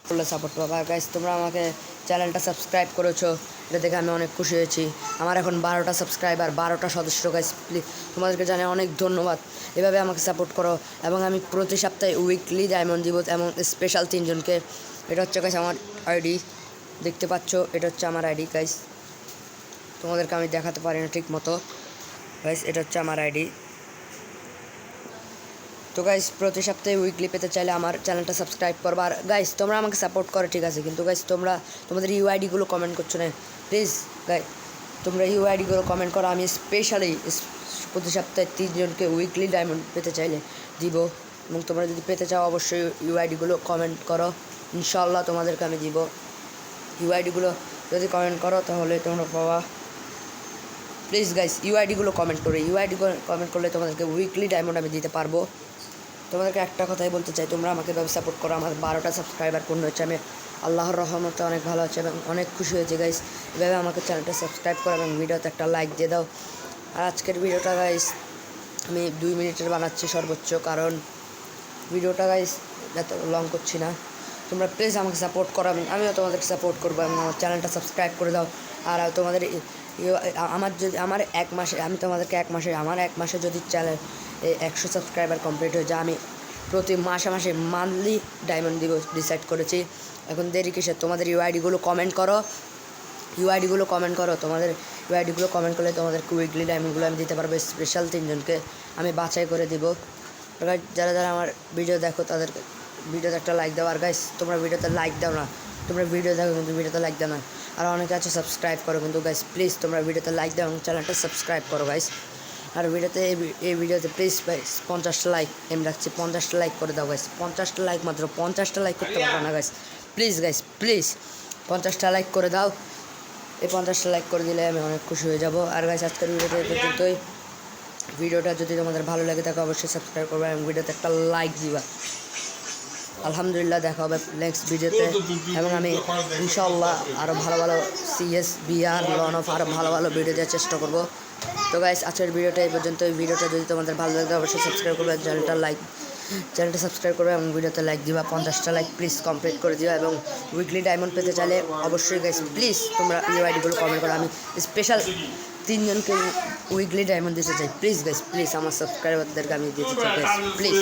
করলে সাপোর্ট পাবা। গাইস তোমরা আমাকে চ্যানেলটা সাবস্ক্রাইব করেছো, এটা দেখে আমি অনেক খুশি হয়েছি। আমার এখন 12টা সাবস্ক্রাইবার, 12টা সদস্য। গাইস প্লিজ তোমাদেরকে জানাই অনেক ধন্যবাদ, এভাবে আমাকে সাপোর্ট করো। এবং আমি প্রতি সপ্তাহে উইকলি ডায়মন্ড দিব, এমন স্পেশাল 3 জনকে। এটা হচ্ছে গাইস আমার আইডি, দেখতে পাচ্ছ, এটা হচ্ছে আমার আইডি। গাইস তোমাদেরকে আমি দেখাতে পারি না ঠিক মতো। গাইস এটা হচ্ছে আমার আইডি। তো গাইস প্রতি সপ্তাহে উইকলি পেতে চাইলে আমার চ্যানেলটা সাবস্ক্রাইব করবা। আর গাইস তোমরা আমাকে সাপোর্ট করো ঠিক আছে, কিন্তু গাইস তোমাদের ইউআইডিগুলো কমেন্ট করছো না। প্লিজ গাইস তোমরা ইউআইডিগুলো কমেন্ট করো। আমি স্পেশালি প্রতি সপ্তাহে 3 জনকে উইকলি ডায়মন্ড পেতে চাইলে দিব। এবং তোমরা যদি পেতে চাও অবশ্যই ইউআইডিগুলো কমেন্ট করো, ইনশাল্লাহ তোমাদেরকে আমি দিব। ইউআইডিগুলো যদি কমেন্ট করো তাহলে তোমরা পাবা। প্লিজ গাইস ইউআইডিগুলো কমেন্ট করো, ইউআইডি কমেন্ট করলে তোমাদেরকে উইকলি ডায়মন্ড আমি দিতে পারবো। তোমাদেরকে একটা কথাই বলতে চাই, তোমরা আমাকে এভাবে সাপোর্ট করো। আমার 12টা সাবস্ক্রাইবার পূর্ণ হচ্ছে, আমি আল্লাহর রহমতে অনেক ভালো আছে এবং অনেক খুশি হয়েছে। গাইস এভাবে আমাকে চ্যানেলটা সাবস্ক্রাইব করো এবং ভিডিওতে একটা লাইক দিয়ে দাও। আর আজকের ভিডিওটা গাইস আমি 2 মিনিটের বানাচ্ছি সর্বোচ্চ, কারণ ভিডিওটা গাইস এত লং করছি না। তোমরা প্লিজ আমাকে সাপোর্ট করো এবং আমিও তোমাদেরকে সাপোর্ট করবো এবং আমার চ্যানেলটা সাবস্ক্রাইব করে দাও। আর তোমাদের আমার 1 মাসে, আমি তোমাদেরকে 1 মাসে যদি চ্যানেল 100 সাবস্ক্রাইবার কমপ্লিট হয়ে যায়, আমি প্রতি মাসে মান্থলি ডায়মন্ড দিব ডিসাইড করেছি। এখন দেরি কিসে? তোমাদের ইউআইডিগুলো কমেন্ট করো, তোমাদের ইউআইডিগুলো কমেন্ট করলে তোমাদেরকে উইকলি ডায়মন্ডগুলো আমি দিতে পারবো স্পেশাল 3 জনকে আমি বাছাই করে দিব। যারা আমার ভিডিও দেখো তাদেরকে ভিডিওতে একটা লাইক দাও। আর গাইস তোমরা ভিডিওতে লাইক দাও না, তোমরা ভিডিও দেখো কিন্তু ভিডিওতে লাইক দাও না। আর অনেকে আছে সাবস্ক্রাইব করো, কিন্তু গাইস প্লিজ তোমরা ভিডিওতে লাইক দাও এবং চ্যানেলটা সাবস্ক্রাইব করো গাইস। আর ভিডিওতে এই ভিডিওতে প্লিজ গাইস 50টা লাইক এম রাখছি, 50টা লাইক করে দাও গাইস। 50টা লাইক, মাত্র 50টা লাইক করতে পারবো না গাইস। প্লিজ গাইস প্লিজ 50টা লাইক করে দাও। এই 50টা লাইক করে দিলে আমি অনেক খুশি হয়ে যাব। আর গাইস আজকের ভিডিওতে পর্যন্তই। ভিডিওটা যদি তোমাদের ভালো লাগে থাকে অবশ্যই সাবস্ক্রাইব করবে এবং ভিডিওতে একটা লাইক দিবা। আলহামদুলিল্লাহ, দেখা হবে নেক্সট ভিডিওতে। এবং আমি ইনশাল্লাহ আরও ভালো সিএস বিআর লন অফ আরও ভালো ভিডিও দেওয়ার চেষ্টা করব। তো গাইস আজকের ভিডিওটা এই পর্যন্ত। এই ভিডিওটা যদি তোমাদের ভালো লাগে অবশ্যই সাবস্ক্রাইব করবে, চ্যানেলটা সাবস্ক্রাইব করবে এবং ভিডিওতে লাইক দিবা। 50টা লাইক প্লিজ কমপ্লিট করে দিবা। এবং উইকলি ডায়মন্ড পেতে চাইলে অবশ্যই গাইস প্লিজ তোমরা ইউআইডিগুলো কমেন্ট করো। আমি স্পেশাল 3 জনকে উইকলি ডায়মন্ড দিতে চাই। প্লিজ গাইস প্লিজ আমার সাবস্ক্রাইবারদেরকে আমি দিতে চাই গাইস প্লিজ।